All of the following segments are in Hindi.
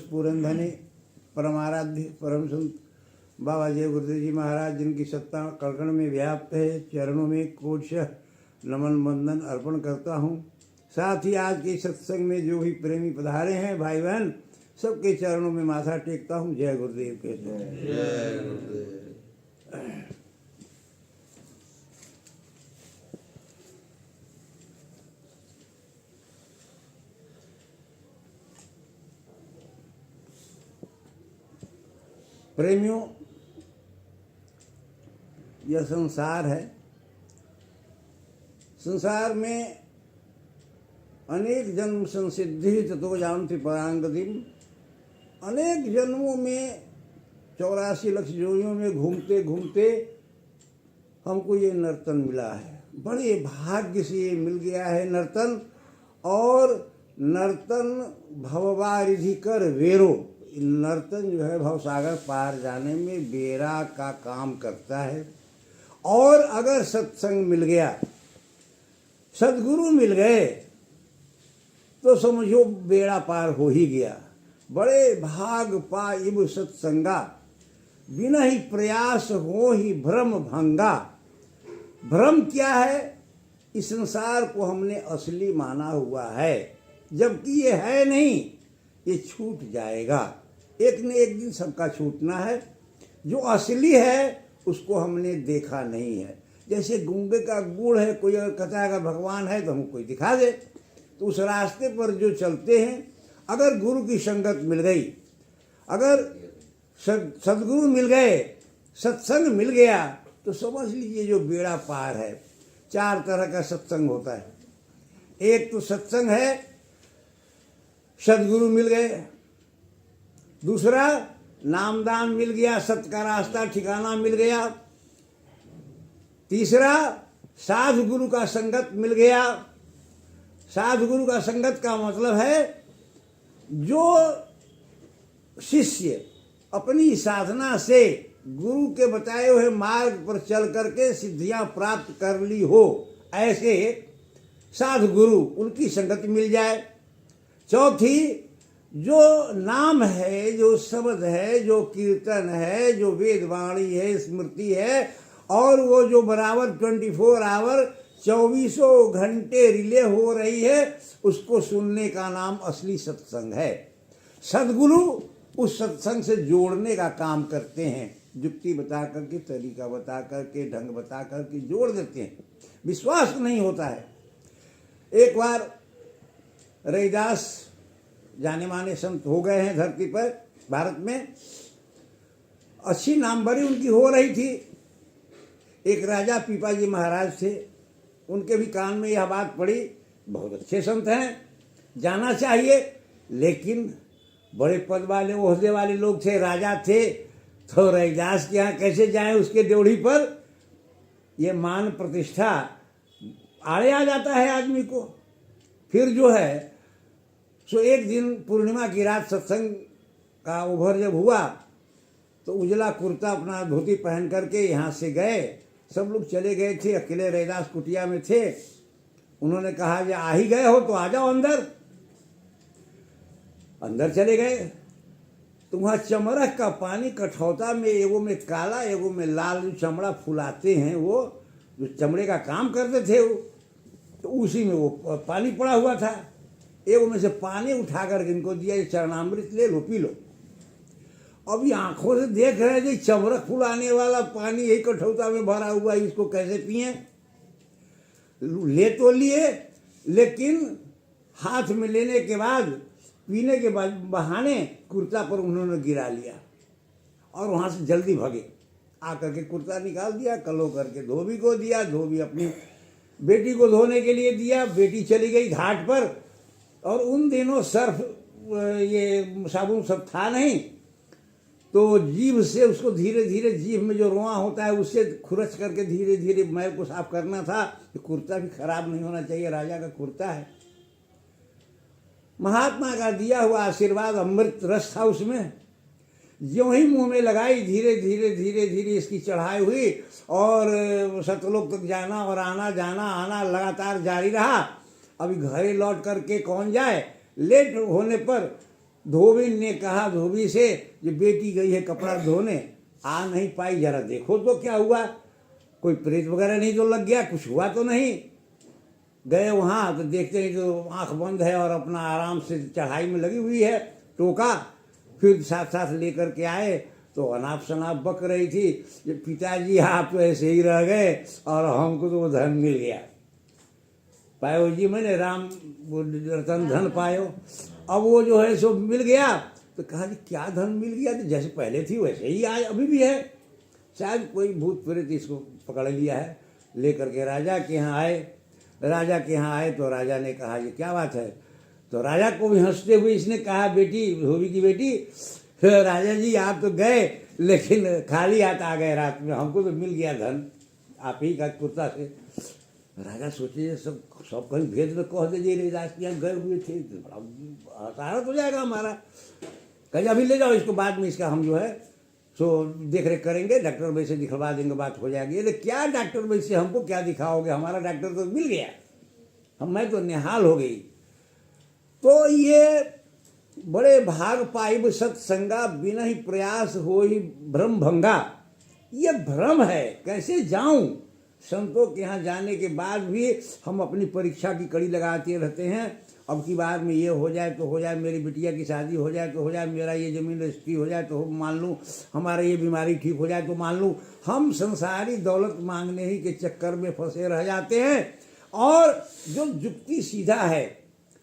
स्फुरंधने परमाराध्य परम संत बाबा जय गुरुदेव जी महाराज, जिनकी सत्ता कड़कड़ में व्याप्त है, चरणों में कोटशः नमन वंदन अर्पण करता हूँ। साथ ही आज के सत्संग में जो भी प्रेमी पधारे हैं भाई बहन, सबके चरणों में माथा टेकता हूँ। जय गुरुदेव के जय गुरुदेव। प्रेमियों, यह संसार है। संसार में अनेक जन्म संसिद्धि ततो जानति परांगतिम। अनेक जन्मों में 84 लाख योनियों में घूमते घूमते हमको ये नर्तन मिला है। बड़े भाग्य से ये मिल गया है नर्तन। और नर्तन भववारिधि कर वेरो, नर्तन जो है भवसागर पार जाने में बेड़ा का काम करता है। और अगर सत्संग मिल गया, सद्गुरु मिल गए, तो समझो बेड़ा पार हो ही गया। बड़े भाग पाइब सत्संगा, बिना ही प्रयास हो ही भ्रम भंगा। भ्रम क्या है? इस संसार को हमने असली माना हुआ है, जबकि ये है नहीं, ये छूट जाएगा। एक न एक दिन सबका छूटना है। जो असली है उसको हमने देखा नहीं है। जैसे गूंगे का गुड़ है, कोई अगर कहता है अगर भगवान है तो हमको कोई दिखा दे, तो उस रास्ते पर जो चलते हैं, अगर गुरु की संगत मिल गई, अगर सद्गुरु मिल गए, सत्संग मिल गया, तो समझ लीजिए जो बेड़ा पार है। 4 तरह का सत्संग होता है। एक तो सत्संग है, सद्गुरु मिल गए। दूसरा, नामदान मिल गया, सत्य का रास्ता ठिकाना मिल गया। तीसरा, साधु गुरु का संगत मिल गया। साधु गुरु का संगत का मतलब है जो शिष्य अपनी साधना से गुरु के बताए हुए मार्ग पर चल करके सिद्धियां प्राप्त कर ली हो, ऐसे साधु गुरु, उनकी संगति मिल जाए। चौथी, जो नाम है, जो शब्द है, जो कीर्तन है, जो वेद वाणी है, स्मृति है, और वो जो बराबर 24 आवर 24 घंटे रिले हो रही है, उसको सुनने का नाम असली सत्संग है। सद्गुरु उस सत्संग से जोड़ने का काम करते हैं। युक्ति बता करके, तरीका बता करके, ढंग बता करके जोड़ देते हैं। विश्वास नहीं होता है। एक बार रैदास जाने माने संत हो गए हैं धरती पर, भारत में अच्छी नामवरी उनकी हो रही थी। एक राजा पीपाजी महाराज थे, उनके भी कान में यह बात पड़ी, बहुत अच्छे संत हैं, जाना चाहिए। लेकिन बड़े पद वाले ओहदे वाले लोग थे, राजा थे, तो रैदास के यहाँ कैसे जाएं? उसके ड्योढ़ी पर ये मान प्रतिष्ठा आड़े आ जाता है आदमी को। फिर जो है सो एक दिन पूर्णिमा की रात सत्संग का उभर जब हुआ, तो उजला कुर्ता अपना धोती पहन करके यहाँ से गए। सब लोग चले गए थे, अकेले रैदास कुटिया में थे। उन्होंने कहा कि आ ही गए हो तो आ जाओ अंदर। अंदर चले गए तो वहाँ चमरक का पानी कठौता में, एगो में काला एगो में लाल, जो चमड़ा फुलाते हैं, वो जो चमड़े का काम करते थे वो, तो उसी में वो पानी पड़ा हुआ था। एगो में से पानी उठा कर इनको दिया, ये चरणामृत ले लो, पी लो। अब ये आंखों से देख रहे हैं कि चमरक फुलाने वाला पानी यही कठौता में भरा हुआ है, इसको कैसे पिए? ले तो लिए, लेकिन हाथ में लेने के बाद, पीने के बाद बहाने कुर्ता पर उन्होंने गिरा लिया और वहाँ से जल्दी भगे। आकर के कुर्ता निकाल दिया, कलो करके धोबी को दिया, धोबी अपनी बेटी को धोने के लिए दिया। बेटी चली गई घाट पर, और उन दिनों सर्फ ये साबुन सब था नहीं, तो जीभ से उसको धीरे धीरे, जीभ में जो रोआ होता है उससे खुरच करके धीरे धीरे मैल को साफ करना था। कुर्ता भी खराब नहीं होना चाहिए, राजा का कुर्ता है। महात्मा का दिया हुआ आशीर्वाद अमृत रस था उसमें। ज्यों ही मुंह में लगाई, धीरे धीरे धीरे धीरे इसकी चढ़ाई हुई, और सतलोक तक जाना और आना, जाना आना लगातार जारी रहा। अभी घरे लौट करके कौन जाए? लेट होने पर धोबी ने कहा धोबी से, जो बेटी गई है कपड़ा धोने, आ नहीं पाई, जरा देखो तो क्या हुआ, कोई प्रेत वगैरह नहीं तो लग गया, कुछ हुआ तो नहीं। गए वहाँ तो देखते हैं तो आंख बंद है और अपना आराम से चढ़ाई में लगी हुई है, टोका। फिर साथ साथ लेकर के आए तो अनाप शनाप बक रही थी, ये पिताजी आप तो ऐसे ही रह गए और हमको तो वो धन मिल गया। पायो जी मैंने राम वो रतन धन पायो। अब वो जो है सो मिल गया तो कहा जी क्या धन मिल गया, तो जैसे पहले थी वैसे ही आज अभी भी है, शायद कोई भूत प्रेत इसको पकड़ लिया है। लेकर के राजा के यहाँ आए। राजा के यहाँ आए तो राजा ने कहा ये क्या बात है, तो राजा को भी हंसते हुए इसने कहा, बेटी धोबी की बेटी, राजा जी आप तो गए लेकिन खाली हाथ आ गए रात में, हमको तो मिल गया धन आप ही का कुर्ता से। राजा सोचे सब सब कहीं भेद में कह दीजिए रे राज के यहाँ गए हुए थे, तो बड़ा हतारत हो जाएगा हमारा। कहे अभी ले जाओ इसको, बाद में इसका हम जो है सो देख रेख करेंगे, डॉक्टर भाई से दिखवा देंगे, बात हो जाएगी। अरे क्या डॉक्टर भाई से हमको क्या दिखाओगे, हमारा डॉक्टर तो मिल गया, मैं तो निहाल हो गई। तो ये बड़े भाग पाइब सत्संगा, बिना ही प्रयास हो ही भ्रम भंगा। ये भ्रम है, कैसे जाऊं। संतों के यहाँ जाने के बाद भी हम अपनी परीक्षा की कड़ी लगाते रहते हैं। अब की बार में ये हो जाए तो हो जाए, मेरी बिटिया की शादी हो जाए तो हो जाए, मेरा ये जमीन रजिस्ट्री हो जाए तो मान लूँ, हमारा ये बीमारी ठीक हो जाए तो मान लूँ। हम संसारी दौलत मांगने ही के चक्कर में फंसे रह जाते हैं। और जो जुक्ति सीधा है,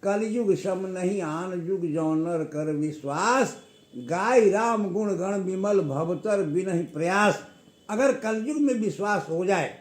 कलयुग सम नहीं आन युग जौनर कर विश्वास, गाय राम गुण गण विमल भवतर बिनहि प्रयास। अगर कलयुग में विश्वास हो जाए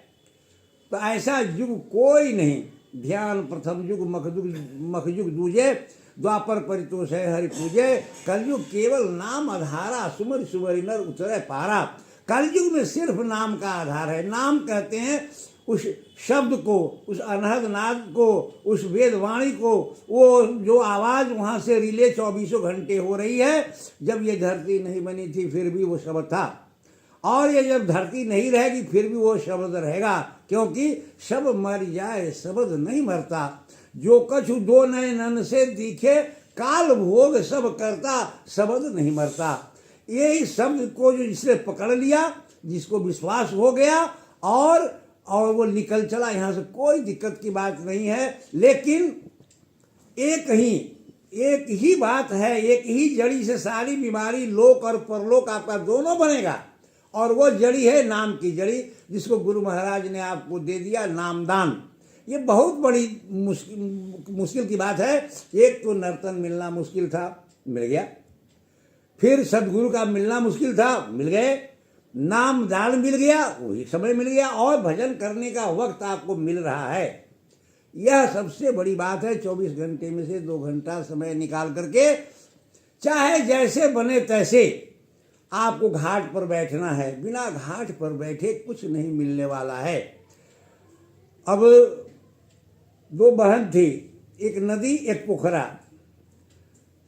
तो ऐसा युग कोई नहीं। ध्यान प्रथम युग मखयुग दूजे, द्वापर परितोष है हरि पूजे। कलयुग केवल नाम आधारा, सुमर सुवरि नर उतरे पारा। कलयुग में सिर्फ नाम का आधार है। नाम कहते हैं उस शब्द को, उस अनहद नाद को, उस वेदवाणी को, वो जो आवाज़ वहाँ से रिले 24 घंटे हो रही है। जब ये धरती नहीं बनी थी फिर भी वो शब्द था, और ये जब धरती नहीं रहेगी फिर भी वो शब्द रहेगा, क्योंकि सब मर जाए शब्द नहीं मरता। जो कछु दो नए नन से दिखे, काल भोग सब करता शब्द नहीं मरता। यही शब्द को जो जिसने पकड़ लिया, जिसको विश्वास हो गया और वो निकल चला, यहाँ से कोई दिक्कत की बात नहीं है। लेकिन एक ही बात है, एक ही जड़ी से सारी बीमारी लोक और परलोक आपका दोनों बनेगा, और वो जड़ी है नाम की जड़ी, जिसको गुरु महाराज ने आपको दे दिया नामदान। ये बहुत बड़ी मुश्किल की बात है। एक तो नर्तन मिलना मुश्किल था, मिल गया। फिर सदगुरु का मिलना मुश्किल था, मिल गए। नामदान मिल गया, वही समय मिल गया, और भजन करने का वक्त आपको मिल रहा है। यह सबसे बड़ी बात है। 24 घंटे में से 2 घंटा समय निकाल करके, चाहे जैसे बने तैसे आपको घाट पर बैठना है। बिना घाट पर बैठे कुछ नहीं मिलने वाला है। अब 2 बहन थी, एक नदी एक पोखरा।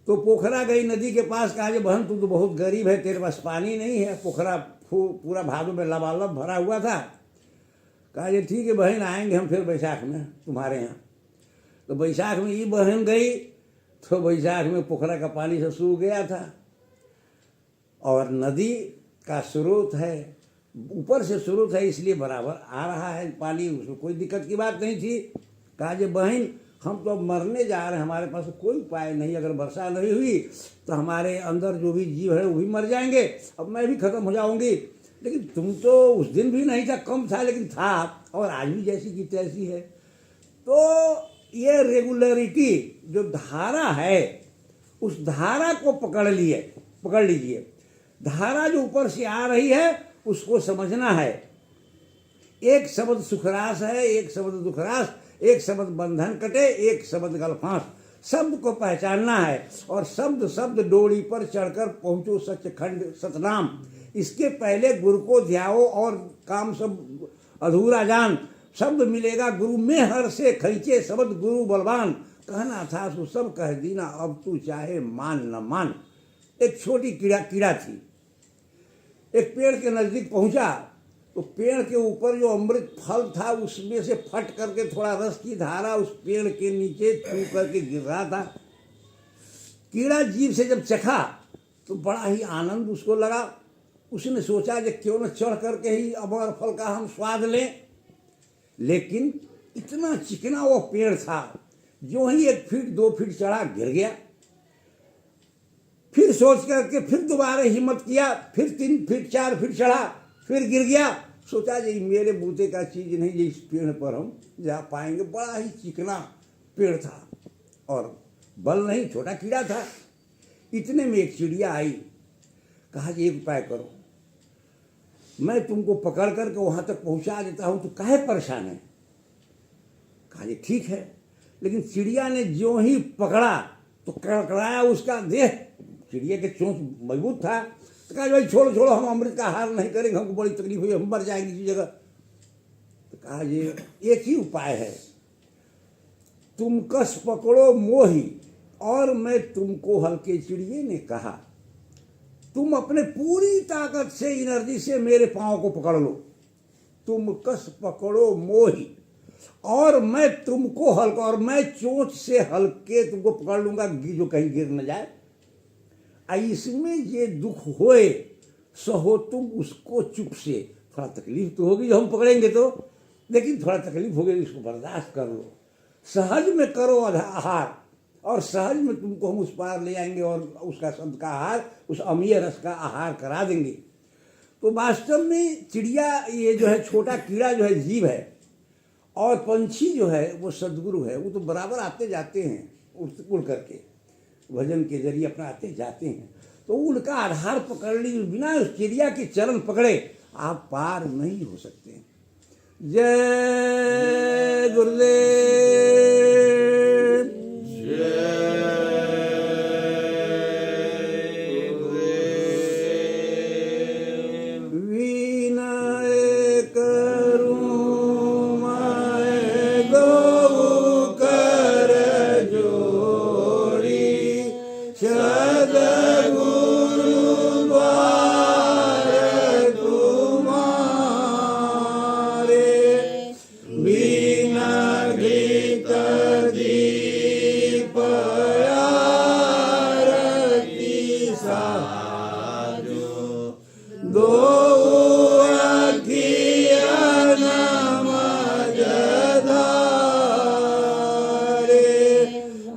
तो पोखरा गई नदी के पास, कहा बहन तू तो बहुत गरीब है, तेरे पास पानी नहीं है। पोखरा पूरा भादों में लबालब भरा हुआ था। कहा ठीक है बहन, आएंगे हम फिर बैसाख में तुम्हारे यहाँ। तो बैसाख में ये बहन गई तो बैसाख में पोखरा का पानी से सूख गया था, और नदी का स्रोत है, ऊपर से स्रोत है, इसलिए बराबर आ रहा है पानी, उसमें कोई दिक्कत की बात नहीं थी। कहा बहन हम तो अब मरने जा रहे हैं, हमारे पास कोई उपाय नहीं, अगर वर्षा नहीं हुई तो हमारे अंदर जो भी जीव है वो भी मर जाएंगे, अब मैं भी खत्म हो जाऊंगी। लेकिन तुम तो उस दिन भी नहीं था, कम था लेकिन था, और आज भी जैसी की तैसी है। तो ये रेगुलरिटी जो धारा है, उस धारा को पकड़ लीजिए। धारा जो ऊपर से आ रही है उसको समझना है। एक शब्द सुखरास है, एक शब्द दुखरास, एक शब्द बंधन कटे, एक शब्द गलफांस। शब्द को पहचानना है, और शब्द डोरी पर चढ़कर पहुंचो सचखंड सतनाम। इसके पहले गुरु को ध्याओ और काम सब अधूरा जान। शब्द मिलेगा गुरु में हर से, खींचे शब्द गुरु बलवान। कहना था सो सब कह दीना, अब तू चाहे मान न मान। एक छोटी कीड़ा थी, एक पेड़ के नजदीक पहुंचा तो पेड़ के ऊपर जो अमृत फल था उसमें से फट करके थोड़ा रस की धारा उस पेड़ के नीचे छू करके गिर रहा था। कीड़ा जीभ से जब चखा तो बड़ा ही आनंद उसको लगा। उसने सोचा कि क्यों न चढ़ करके ही अमर फल का हम स्वाद लें। लेकिन इतना चिकना वो पेड़ था, जो ही 1 फीट 2 फीट चढ़ा गिर गया। फिर सोच करके फिर दोबारा हिम्मत किया, फिर 3 फीट 4 फीट चढ़ा, फिर गिर गया। सोचा जी मेरे बूते का चीज नहीं, ये इस पेड़ पर हम जा पाएंगे। बड़ा ही चिकना पेड़ था और बल नहीं, छोटा कीड़ा था। इतने में एक चिड़िया आई, कहा जी एक उपाय करो, मैं तुमको पकड़ करके वहां तक पहुंचा देता हूं, तो काहे परेशान है। कहा जी ठीक है। लेकिन चिड़िया ने जो ही पकड़ा तो कड़कड़ाया उसका देह। चिड़िया के चोंच मजबूत था। तो कहा भाई छोड़ो छोड़ो, हम अमृत का आहार नहीं करेंगे, हमको बड़ी तकलीफ हुई, हम मर जाएंगे इसी जगह। तो कहा ये एक ही उपाय है, तुम कस पकड़ो मोही और मैं तुमको, हल्के चिड़िए ने कहा, तुम अपने पूरी ताकत से एनर्जी से मेरे पांव को पकड़ लो। तुम कस पकड़ो मोही और मैं तुमको हल्का, और मैं चोंच से हल्के तुमको पकड़ लूंगा जो कहीं गिर न जाए। इसमें ये दुख होए सहो तुम उसको चुप से। थोड़ा तकलीफ तो होगी जो हम पकड़ेंगे तो, लेकिन थोड़ा तकलीफ होगी, इसको बर्दाश्त कर लो। सहज में करो आहार और सहज में तुमको हम उस पार ले आएंगे और उसका शब्द का आहार, उस अमीय रस का आहार करा देंगे। तो वास्तव में चिड़िया, ये जो है छोटा कीड़ा जो है जीव है, और पंछी जो है वो सदगुरु है। वो तो बराबर आते जाते हैं उड़ करके, भजन के जरिए अपना आते जाते हैं। तो उनका आधार पकड़ ली, बिना उस चिड़िया के चरण पकड़े आप पार नहीं हो सकते। जय गुरुदेव। विनय करूं मैं गौ कर जोड़ी, सद्गुरु द्वार तुम्हारे, बिना घृत दीप आरती साजो, दो अखिया नमज धारे,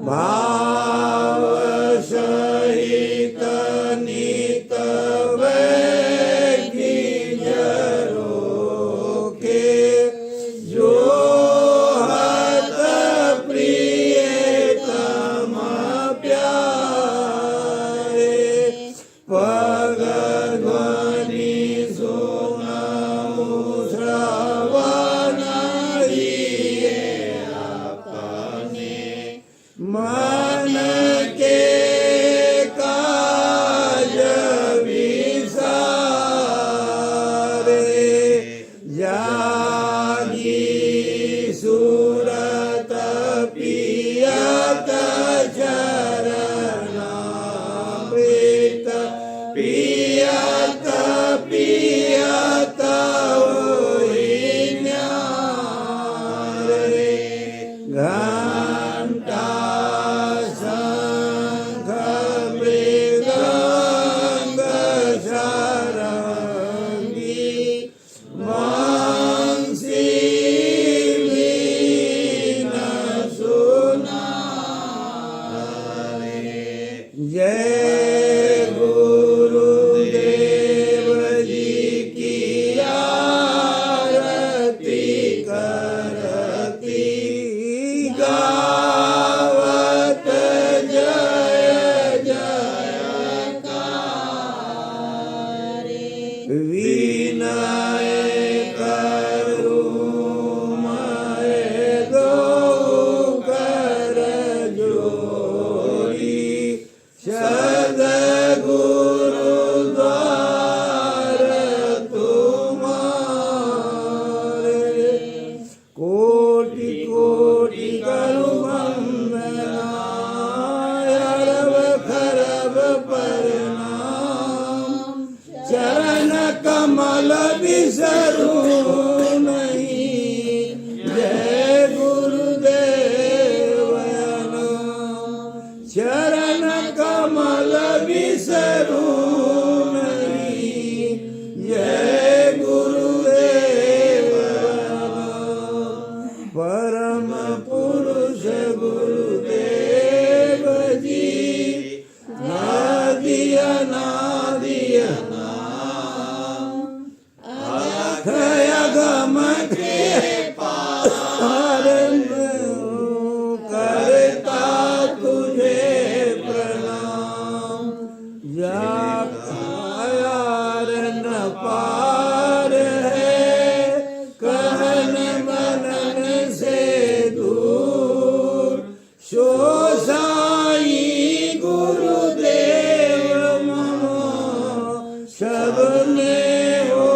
भाव सहित नित बैठी जरो के, जो हत प्रियतम प्यारे, पग ध्वनि सुनऊ श्रवण हिये अपने, मन के काज विसारे, जागी सूरत पियत चरणामृत, पियत पियत होई न्यारे, घंटा शंख मृदंग सारंगी, मंगल आगम के पार करता तुझे प्रणाम। जा यार न पार है कहन मनन से दूर। सो साई गुरुदेव मनो सबने हो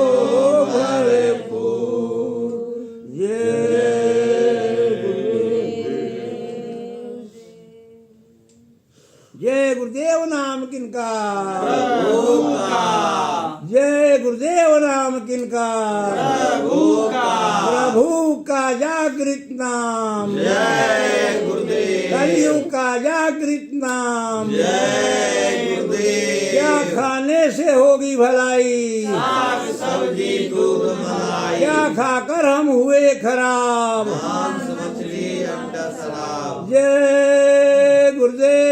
भरपूर। जय गुरुदेव नाम किनका, जय गुरुदेव नाम किनका, प्रभु का जागृत नाम, जय गुरुदेव, कलयुग का जागृत नाम। जय गुरुदेव। क्या खाने से होगी भलाई, साग सब्जी दूध मलाई, क्या खाकर हम हुए खराब। मांस मछली अंडा शराब। जय गुरुदेव।